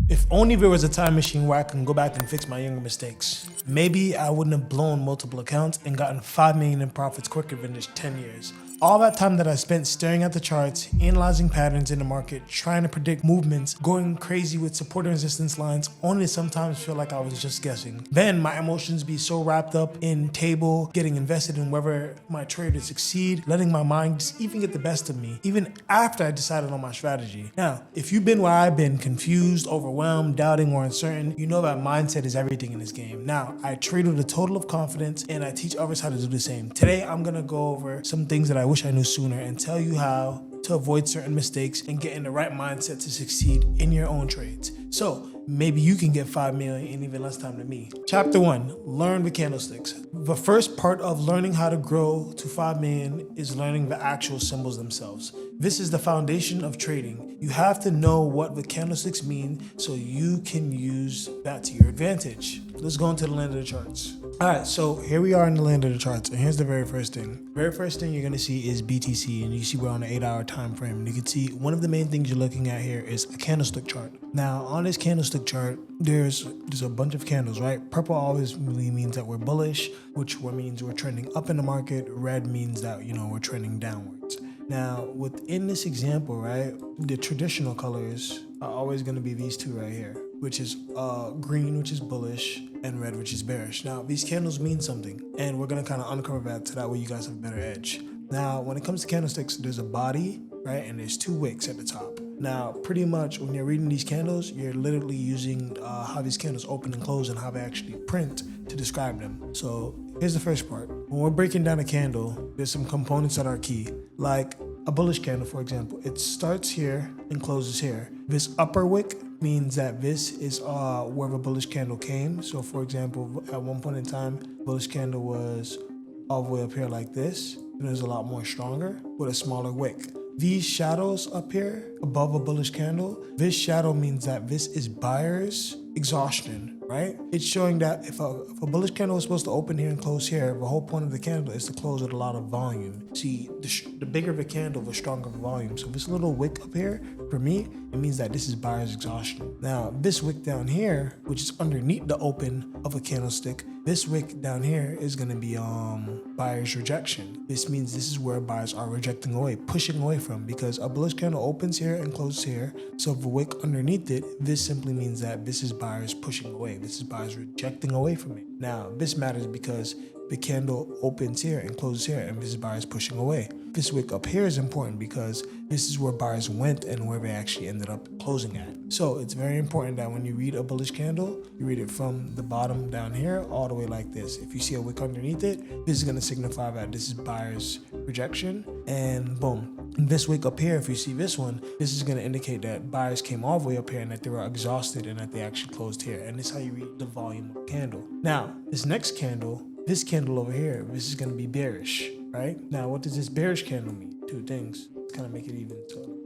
If only there was a time machine where I can go back and fix my younger mistakes. Maybe I wouldn't have blown multiple accounts and gotten 5 million in profits quicker than just 10 years. All that time that I spent staring at the charts, analyzing patterns in the market, trying to predict movements, going crazy with support and resistance lines, only to sometimes feel like I was just guessing. Then my emotions be so wrapped up in table, getting invested in whether my trade would succeed, letting my mind just even get the best of me, even after I decided on my strategy. Now, if you've been where I've been, confused, overwhelmed, doubting, or uncertain, you know that mindset is everything in this game. Now, I trade with a total of confidence and I teach others how to do the same. Today, I'm gonna go over some things that I wish I knew sooner and tell you how to avoid certain mistakes and get in the right mindset to succeed in your own trades. So maybe you can get 5 million in even less time than me. Chapter 1, learn the candlesticks. The first part of learning how to grow to 5 million is learning the actual symbols themselves. This is the foundation of trading. You have to know what the candlesticks mean so you can use that to your advantage. Let's go into the land of the charts. All right, so here we are in the land of the charts, and here's the very first thing. Very first thing you're gonna see is BTC, and you see we're on an 8-hour time frame. And you can see one of the main things you're looking at here is a candlestick chart. Now, on this candlestick chart, there's a bunch of candles, right? Purple always really means that we're bullish, which means we're trending up in the market. Red means that, we're trending downwards. Now, within this example, right, the traditional colors are always going to be these two right here, which is green, which is bullish, and red, which is bearish. Now, these candles mean something, and we're going to kind of uncover that so that way you guys have a better edge. Now, when it comes to candlesticks, there's a body, right, and there's 2 wicks at the top. Now, pretty much when you're reading these candles, you're literally using how these candles open and close and how they actually print to describe them. So here's the first part. When we're breaking down a candle, there's some components that are key. Like a bullish candle, for example, it starts here and closes here. This upper wick means that this is where the bullish candle came. So for example, at one point in time, bullish candle was all the way up here like this. And it was a lot more stronger with a smaller wick. These shadows up here above a bullish candle, this shadow means that this is buyer's exhaustion, right? It's showing that if a bullish candle is supposed to open here and close here, the whole point of the candle is to close with a lot of volume. See, the bigger the candle, the stronger the volume. So this little wick up here, for me, it means that this is buyer's exhaustion. Now, this wick down here, which is underneath the open of a candlestick, this wick down here is going to be buyer's rejection. This means this is where buyers are rejecting away, pushing away from, because a bullish candle opens here and closes here. So the wick underneath it, this simply means that this is buyers pushing away. This is buyers rejecting away from it. Now, this matters because the candle opens here and closes here, and this is buyers pushing away. This wick up here is important because this is where buyers went and where they actually ended up closing at. So it's very important that when you read a bullish candle, you read it from the bottom down here all the way like this. If you see a wick underneath it, this is going to signify that this is buyer's rejection, and boom. And this wick up here, if you see this one, this is going to indicate that buyers came all the way up here and that they were exhausted and that they actually closed here. And this is how you read the volume of the candle. Now, this next candle, this candle over here, this is going to be bearish, right? Now, what does this bearish candle mean? 2 things. Let's kind of make it even.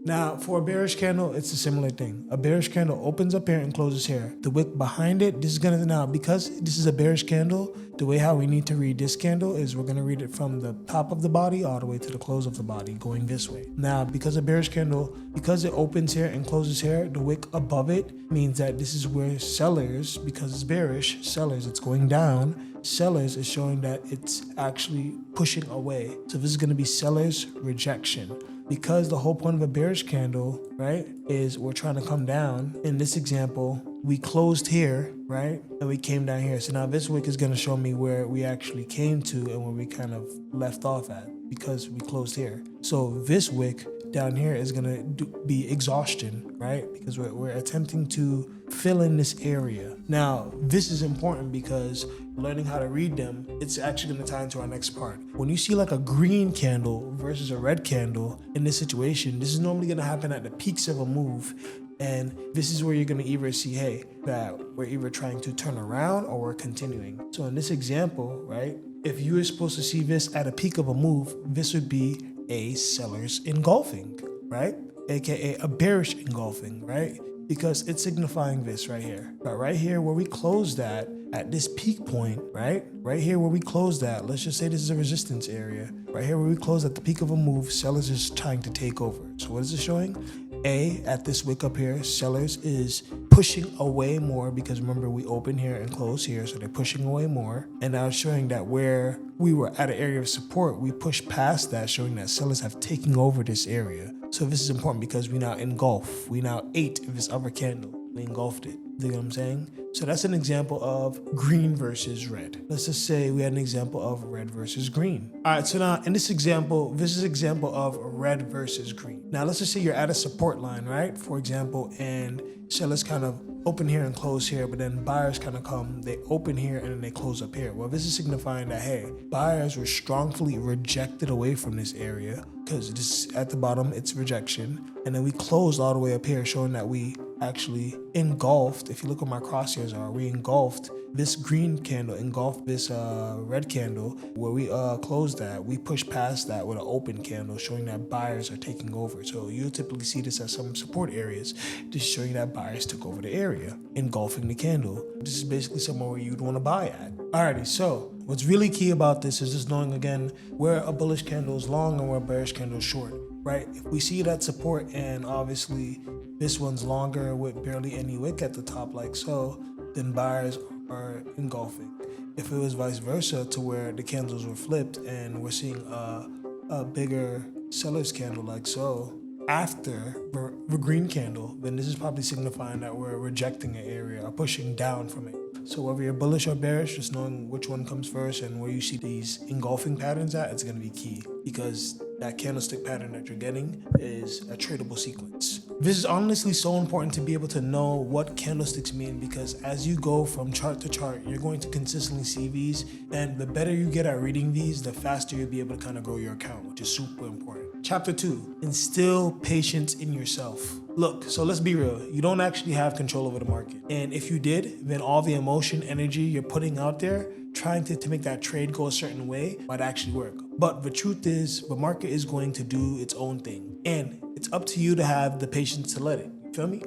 Now, for a bearish candle, it's a similar thing. A bearish candle opens up here and closes here. The wick behind it, this is going to, now, because this is a bearish candle, the way how we need to read this candle is we're going to read it from the top of the body all the way to the close of the body, going this way. Now, because a bearish candle, because it opens here and closes here, the wick above it means that this is where sellers, because it's bearish, sellers, it's going down. Sellers is showing that it's actually pushing away. So this is going to be sellers rejection. Because the whole point of a bearish candle, right, is we're trying to come down. In this example, we closed here, right, and we came down here. So now this wick is going to show me where we actually came to and where we kind of left off at because we closed here. So this wick down here is going to be exhaustion, right, because we're attempting to fill in this area. Now, this is important because learning how to read them, it's actually going to tie into our next part. When you see like a green candle versus a red candle in this situation, this is normally going to happen at the peaks of a move. And this is where you're going to either see, hey, that we're either trying to turn around or we're continuing. So in this example, right, if you were supposed to see this at a peak of a move, this would be a seller's engulfing, right? AKA a bearish engulfing, right? Because it's signifying this right here. But right here where we closed at this peak point, right? Right here where we closed at, let's just say this is a resistance area. Right here where we closed at the peak of a move, sellers is trying to take over. So what is it showing? At this wick up here, sellers is pushing away more because remember we open here and close here, so they're pushing away more. And now showing that where we were at an area of support, we pushed past that, showing that sellers have taken over this area. So this is important because we now engulf. We now ate this upper candle. We engulfed it. You know what I'm saying? So that's an example of green versus red. Let's just say we had an example of red versus green. All right, so now in this example, this is an example of red versus green. Now let's just say you're at a support line, right? For example, and sellers kind of open here and close here, but then buyers kind of come, they open here and then they close up here. Well, this is signifying that, hey, buyers were strongly rejected away from this area because this at the bottom, it's rejection. And then we closed all the way up here, showing that we actually engulfed. If you look where my crosshairs are, we engulfed this green candle, engulfed this red candle. Where we closed that, we pushed past that with an open candle, showing that buyers are taking over. So you'll typically see this at some support areas, just showing that buyers took over the area, engulfing the candle. This is basically somewhere where you'd want to buy at. Alrighty, so what's really key about this is just knowing again where a bullish candle is long and where a bearish candle is short, right? If we see that support and obviously this one's longer with barely any wick at the top like so, then buyers are engulfing. If it was vice versa to where the candles were flipped and we're seeing a bigger seller's candle like so, after the green candle, then this is probably signifying that we're rejecting an area or pushing down from it. So whether you're bullish or bearish, just knowing which one comes first and where you see these engulfing patterns at, it's going to be key because that candlestick pattern that you're getting is a tradable sequence. This is honestly so important to be able to know what candlesticks mean because as you go from chart to chart, you're going to consistently see these, and the better you get at reading these, the faster you'll be able to kind of grow your account, which is super important. Chapter 2, instill patience in yourself. Look, so let's be real. You don't actually have control over the market. And if you did, then all the emotion, energy you're putting out there, trying to make that trade go a certain way might actually work. But the truth is, the market is going to do its own thing. And it's up to you to have the patience to let it. You feel me?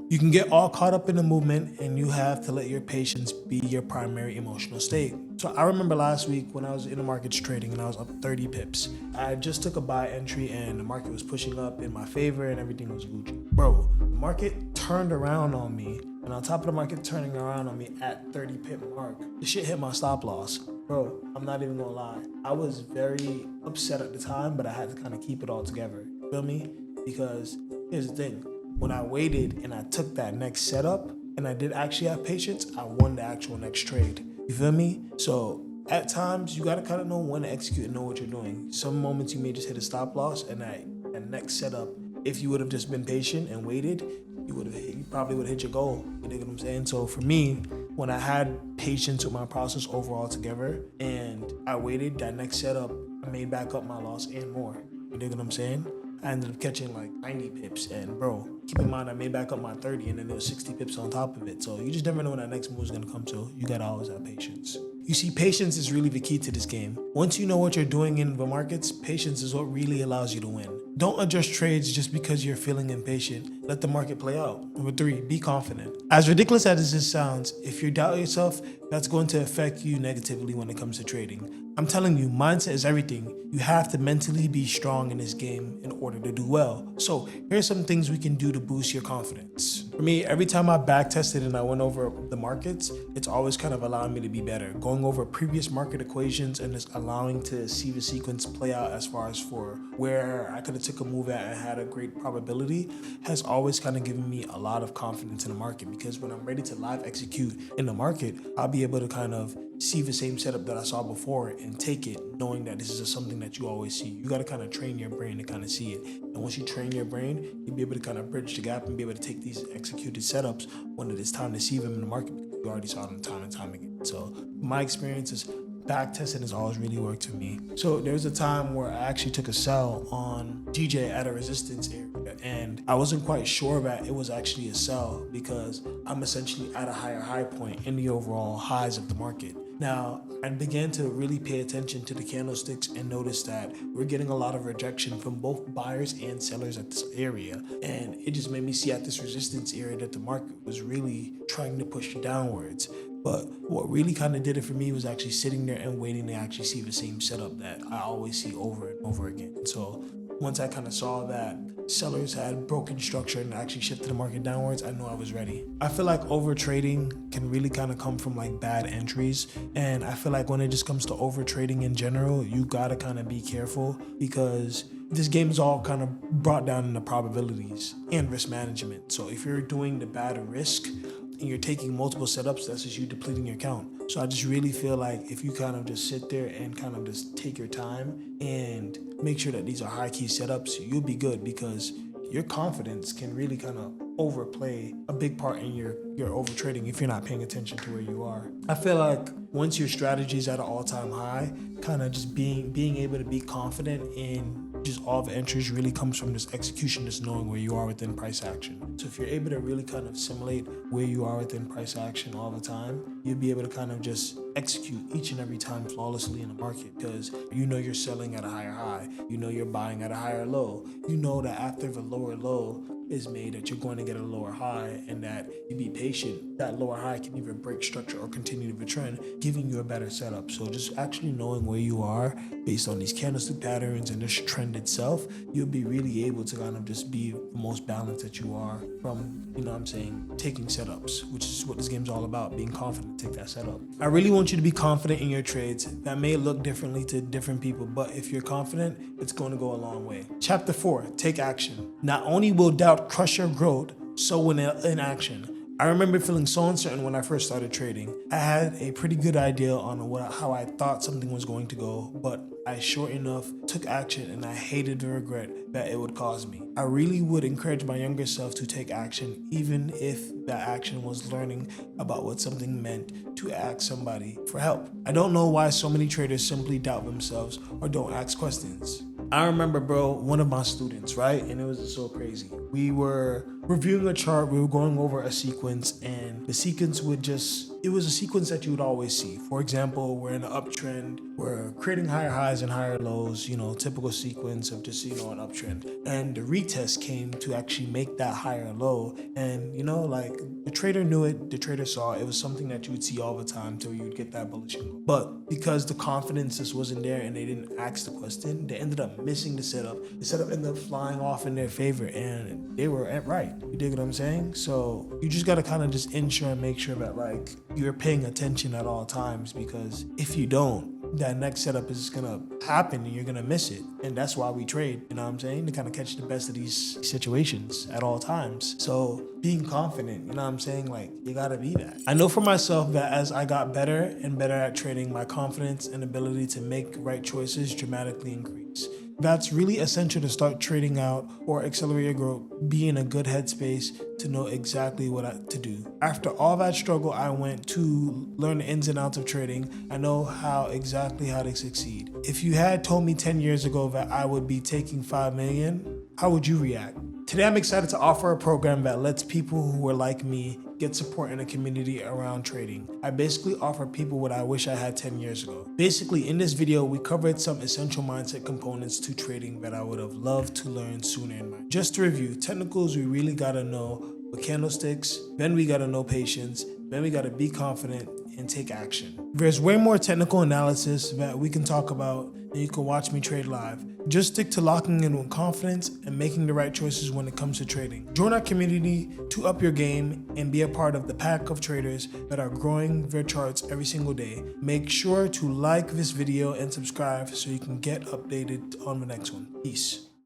You can get all caught up in the movement and you have to let your patience be your primary emotional state. So I remember last week when I was in the markets trading and I was up 30 pips. I just took a buy entry and the market was pushing up in my favor and everything was Gucci. Bro, the market turned around on me, and on top of the market turning around on me at 30 pip mark, the shit hit my stop loss. Bro, I'm not even gonna lie. I was very upset at the time, but I had to kind of keep it all together. You feel me? Because here's the thing. When I waited and I took that next setup and I did actually have patience, I won the actual next trade. You feel me? So at times you gotta kind of know when to execute and know what you're doing. Some moments you may just hit a stop loss, and that next setup, if you would have just been patient and waited, you probably would have hit your goal. You know what I'm saying? So for me, when I had patience with my process overall together and I waited, that next setup, I made back up my loss and more. You know what I'm saying? I ended up catching like 90 pips, and bro, keep in mind I made back up my 30 and then there was 60 pips on top of it. So you just never know when that next move is gonna come to. You gotta always have patience. You see, patience is really the key to this game. Once you know what you're doing in the markets, patience is what really allows you to win. Don't adjust trades just because you're feeling impatient. Let the market play out. Number 3, be confident. As ridiculous as this sounds, if you doubt yourself, that's going to affect you negatively when it comes to trading. I'm telling you, mindset is everything. You have to mentally be strong in this game in order to do well. So here's some things we can do to boost your confidence. For me, every time I back tested and I went over the markets, it's always kind of allowing me to be better. Going over previous market equations and just allowing to see the sequence play out as far as for where I could have took a move at and had a great probability has always kind of given me a lot of confidence in the market, because when I'm ready to live execute in the market, I'll be able to kind of see the same setup that I saw before and take it, knowing that this is just something that you always see. You got to kind of train your brain to kind of see it. And once you train your brain, you'll be able to kind of bridge the gap and be able to take these executed setups when it is time to see them in the market, because you already saw them time and time again. So my experience is back testing has always really worked for me. So there was a time where I actually took a sell on DJ at a resistance area, and I wasn't quite sure that it was actually a sell because I'm essentially at a higher high point in the overall highs of the market. Now, I began to really pay attention to the candlesticks and notice that we're getting a lot of rejection from both buyers and sellers at this area. And it just made me see at this resistance area that the market was really trying to push downwards. But what really kind of did it for me was actually sitting there and waiting to actually see the same setup that I always see over and over again. So once I kind of saw that sellers had broken structure and actually shifted the market downwards, I knew I was ready. I feel like over trading can really kind of come from like bad entries, and I feel like when it just comes to over trading in general, you gotta kind of be careful, because this game is all kind of brought down into probabilities and risk management. So if you're doing the bad risk and you're taking multiple setups, that's just you depleting your account. So I just really feel like if you kind of just sit there and kind of just take your time and make sure that these are high key setups, you'll be good, because your confidence can really kind of overplay a big part in your over trading if you're not paying attention to where you are. I feel like once your strategy is at an all-time high, kind of just being able to be confident in just all the entries really comes from this execution, just knowing where you are within price action. So if you're able to really kind of simulate where you are within price action all the time, you'll be able to kind of just execute each and every time flawlessly in the market, because you know you're selling at a higher high, you know you're buying at a higher low, you know that after the lower low is made that you're going to get a lower high, and that you be patient. That lower high can either break structure or continue the trend, giving you a better setup. So just actually knowing where you are based on these candlestick patterns and this trend itself, you'll be really able to kind of just be the most balanced that you are from, you know what I'm saying, taking setups, which is what this game's all about, being confident to take that setup. I really want you to be confident in your trades. That may look differently to different people, but if you're confident, it's going to go a long way. Chapter 4, take action. Not only will doubt crush your growth, so will inaction. I remember feeling so uncertain when I first started trading. I had a pretty good idea on how I thought something was going to go, but I sure enough took action, and I hated the regret that it would cause me. I really would encourage my younger self to take action, even if that action was learning about what something meant, to ask somebody for help. I don't know why so many traders simply doubt themselves or don't ask questions. I remember, bro, one of my students, right? And it was so crazy. We were reviewing a chart, we were going over a sequence, and the sequence it was a sequence that you would always see. For example, we're in an uptrend, we're creating higher highs and higher lows, typical sequence of just, an uptrend. And the retest came to actually make that higher low. And, like the trader knew it, the trader saw it. It was something that you would see all the time till you would get that bullish signal. But because the confidence just wasn't there and they didn't ask the question, they ended up missing the setup. The setup ended up flying off in their favor, and they were right. You dig what I'm saying? So you just got to kind of just ensure and make sure that like you're paying attention at all times, because if you don't, that next setup is gonna happen and you're gonna miss it. And that's why we trade, you know what I'm saying? To kind of catch the best of these situations at all times. So being confident, you know what I'm saying? Like, you gotta be that. I know for myself that as I got better and better at trading, my confidence and ability to make right choices dramatically increased. That's really essential to start trading out or accelerate your growth. Be in a good headspace to know exactly what to do. After all that struggle I went to learn the ins and outs of trading, I know exactly how to succeed. If you had told me 10 years ago that I would be taking 5 million, how would you react? Today I'm excited to offer a program that lets people who are like me get support in a community around trading. I basically offer people what I wish I had 10 years ago. Basically, in this video, we covered some essential mindset components to trading that I would have loved to learn sooner in my life. Just to review, technicals we really gotta know with candlesticks, then we gotta know patience, then we gotta be confident and take action. There's way more technical analysis that we can talk about, and you can watch me trade live. Just stick to locking in with confidence and making the right choices when it comes to trading. Join our community to up your game and be a part of the pack of traders that are growing their charts every single day. Make sure to like this video and subscribe so you can get updated on the next one. Peace.